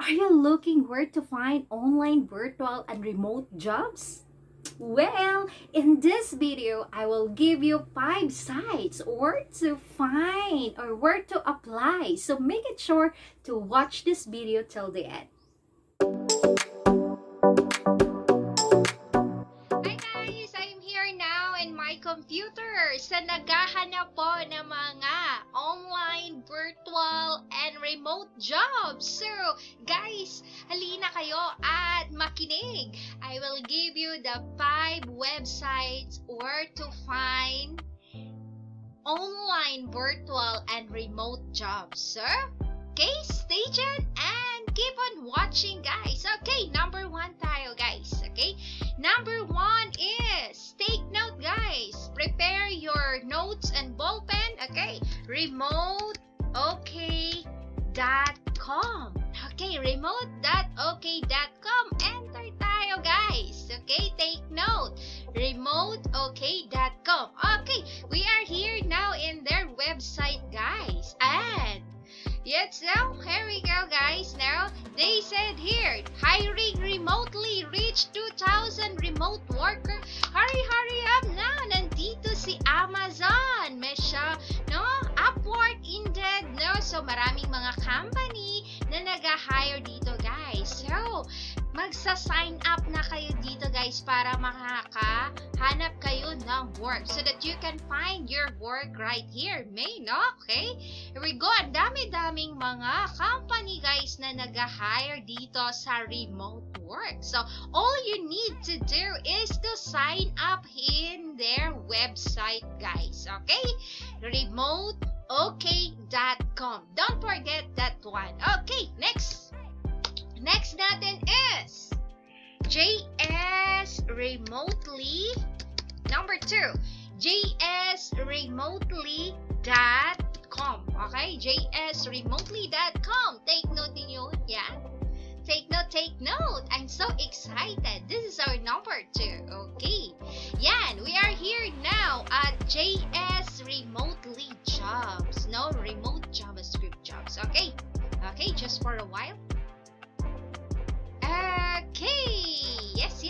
Are you looking where to find online virtual and remote jobs? Well, in this video, I will give you 5 sites where to find or where to apply. So make it sure to watch this video till the end. Hi guys! I'm here now in my computer sa naghahanap po ng mga online, virtual, and remote jobs. So, guys, halina kayo at makinig. I will give you the 5 websites where to find online, virtual, and remote jobs. So, okay, stay tuned and keep on watching, guys. Okay, number 1 tayo, guys. Okay, number 1 is, take note, guys. Prepare your notes and ballpen. Okay, remoteok.com. Okay, remote.ok.com. Enter tayo, guys. Okay, take note. remoteok.com. Okay, we are here now in their website, guys. And yes, now, here we go, guys. Now, they said here, hiring remotely, reach 2,000 remote worker. Hurry up na. Nandito si Amazon. Mesya, no? Upwork, Indeed, no? So, maraming mga company na nag-hire dito, guys. So, magsa-sign up na kayo dito, guys, para makakahanap kayo ng work so that you can find your work right here, no? Okay? Here we go. Ang dami-daming mga company, guys, na nag-hire dito sa remote work. So, all you need to do is to sign up in their website, guys. Okay? remoteok.com. Don't forget that one. Okay, next. Next natin is JS Remotely. Number 2, jsremotely.com. Okay, jsremotely.com. Take note ninyo yan. Take note. I'm so excited. This is our number 2. Okay. Yan, we are here now at JS Remotely Jobs. No, remote JavaScript jobs. Okay. Okay, just for a while. Okay, yes,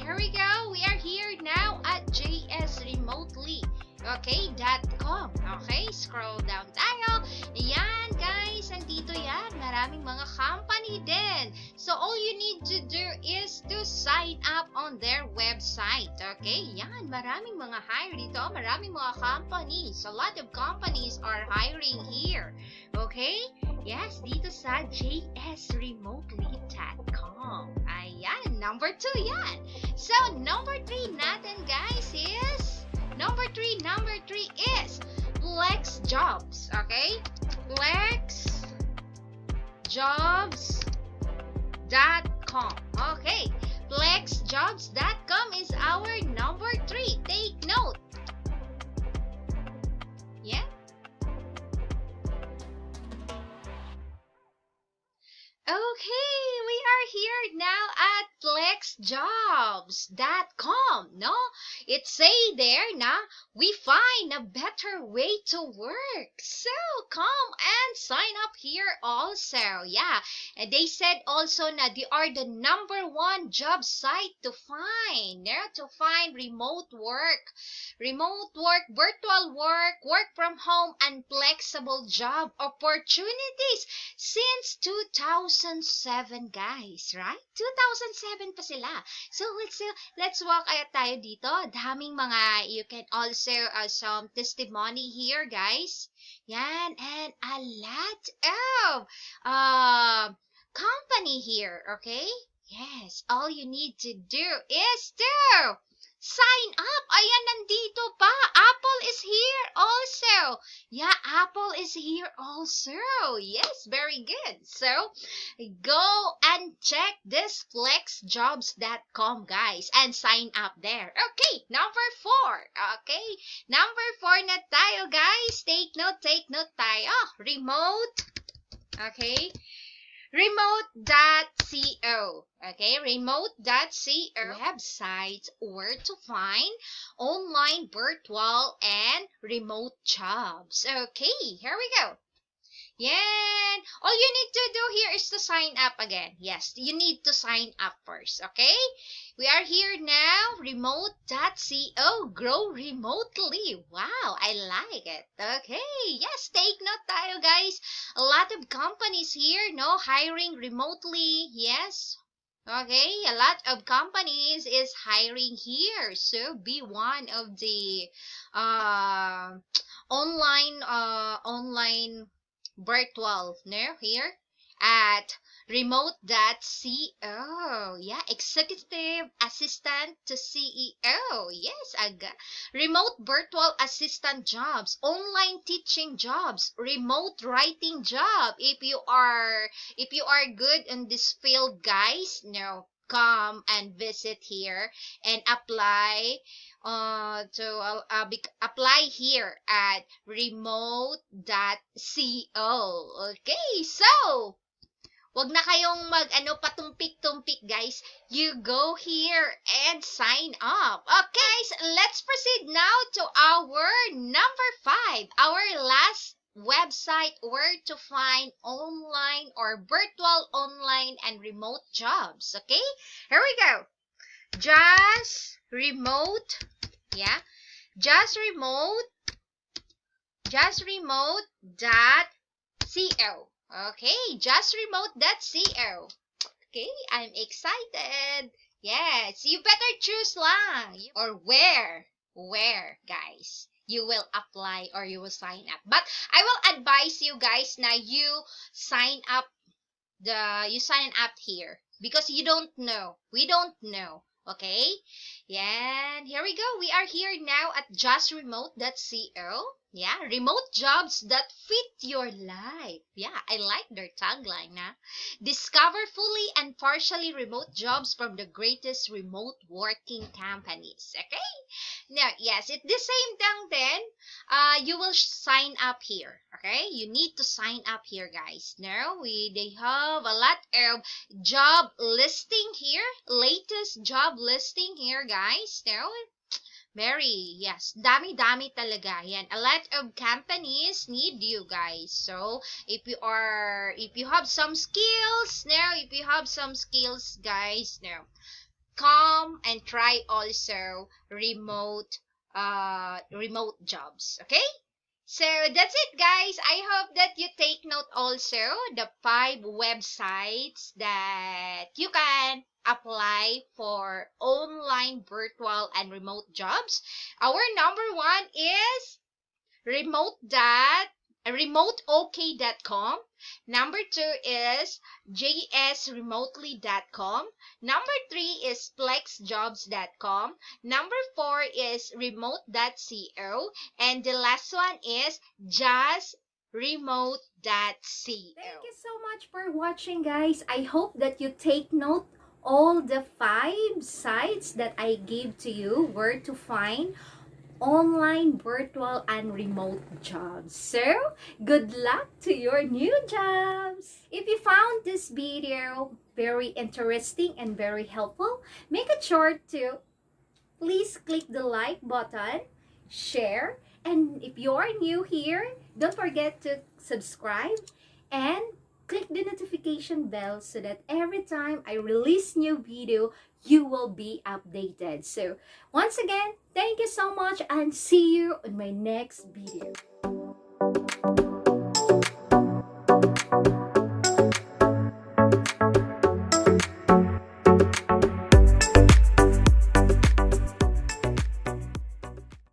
here we go. We are here now at jsremotely.com. Okay, scroll down tayo. Yan, guys, andito yan. Maraming mga company din. So, all you need to do is to sign up on their website. Okay, yan. Maraming mga hire dito. Maraming mga companies. A lot of companies are hiring here. Okay? Yes, dito sa jsremotely.com. Ayan, number 2 yan. So, number 3 natin, guys, is number 3 is Flex Jobs. Okay? Flexjobs.com. Okay. Flexjobs.com is our number 3. Take note. Yeah? Okay, we are here now at flexjobs.com, no? It say there na we find a better way to work. So, come and sign up here also. Yeah, and they said also na they are the number 1 job site to find, to find remote work, virtual work, work from home, and flexible job opportunities since 2007, guys, right? 2007 pa sila. So, let's walk tayo dito. Daming mga, you can also some testimony here, guys. Yan, and a lot of company here, okay? Yes, all you need to do is to sign up. Ayan, nandito pa. Apple is here also. Yeah, Apple is here also. Yes, very good. So, go and check this flexjobs.com, guys, and sign up there. Okay, number 4. Okay, number 4 na tayo, guys. Take note tayo. Remote. Okay. Remote.co. Okay, remote.co websites where to find online, virtual, and remote jobs. Okay, here we go. Yan. All you need to do here is to sign up again. Yes, you need to sign up first, okay? We are here now, remote.co, grow remotely. Wow, I like it. Okay, yes, take note tayo guys. A lot of companies here, no, hiring remotely. Yes. Okay, a lot of companies is hiring here. So be one of the uh, online virtual, no, here at remote.co. Yeah, executive assistant to CEO. Yes, aga. Remote virtual assistant jobs, online teaching jobs, remote writing job. If you are good in this field, guys, no, come and visit here and apply apply here at remote.co. Okay, so wag na kayong patumpik-tumpik guys. You go here and sign up. Okay, so let's proceed now to our number 5, our last website where to find online or virtual online and remote jobs. Okay, here we go. Just remote, yeah, just remote.co. Okay, justremote.co. Okay, I'm excited. Yes, you better choose lang. Or where, guys, you will apply or you will sign up. But I will advise you guys na you sign up here because you don't know. We don't know. Okay? Yeah, here we go. We are here now at justremote.co. Yeah, remote jobs that fit your life. Yeah, I like their tagline, na. Discover fully and partially remote jobs from the greatest remote working companies. Okay? Now, yes, it's the same thing then. You will sign up here. Okay? You need to sign up here, guys. Now, they have a lot of job listing here. Latest job listing here, guys. Now, yes, dami-dami talaga yan. A lot of companies need you guys. So, if you have some skills, guys, now, come and try also remote jobs. Okay? So that's it, guys. I hope that you take note also the 5 websites that you can apply for online, virtual, and remote jobs. Our number 1 is remoteok.com. Number 2 is jsremotely.com. Number 3 is flexjobs.com. Number 4 is remote.co. And the last one is justremote.co. Thank you so much for watching, guys. I hope that you take note all the 5 sites that I gave to you where to find online, virtual, and remote jobs. So, good luck to your new jobs! If you found this video very interesting and very helpful, make it sure to please click the like button, share, and if you are new here, don't forget to subscribe and click the notification bell so that every time I release new video, you will be updated. So once again, thank you so much and see you in my next video.